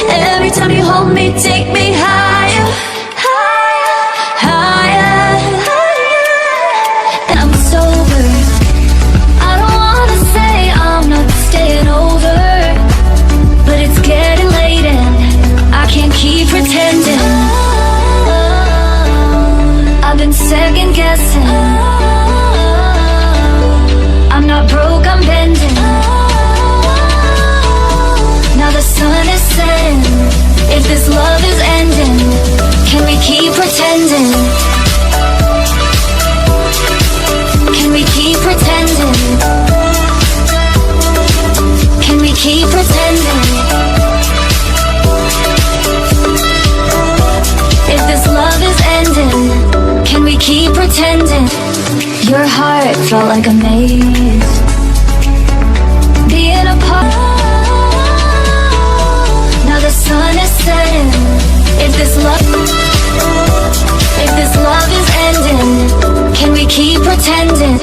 Every time you hold me, take me higher, higher, higher, higher. And I'm sober. I don't wanna say I'm not staying over, but it's getting late and I can't keep pretending. I've been second guessing. I'm not broke, I'm bending. Now the sun is setting. If this love is ending, can we keep pretending? Can we keep pretending? Can we keep pretending? If this love is ending, can we keep pretending? Your heart felt like a maze, being apart. Now the sun is setting. If this love is ending, can we keep pretending?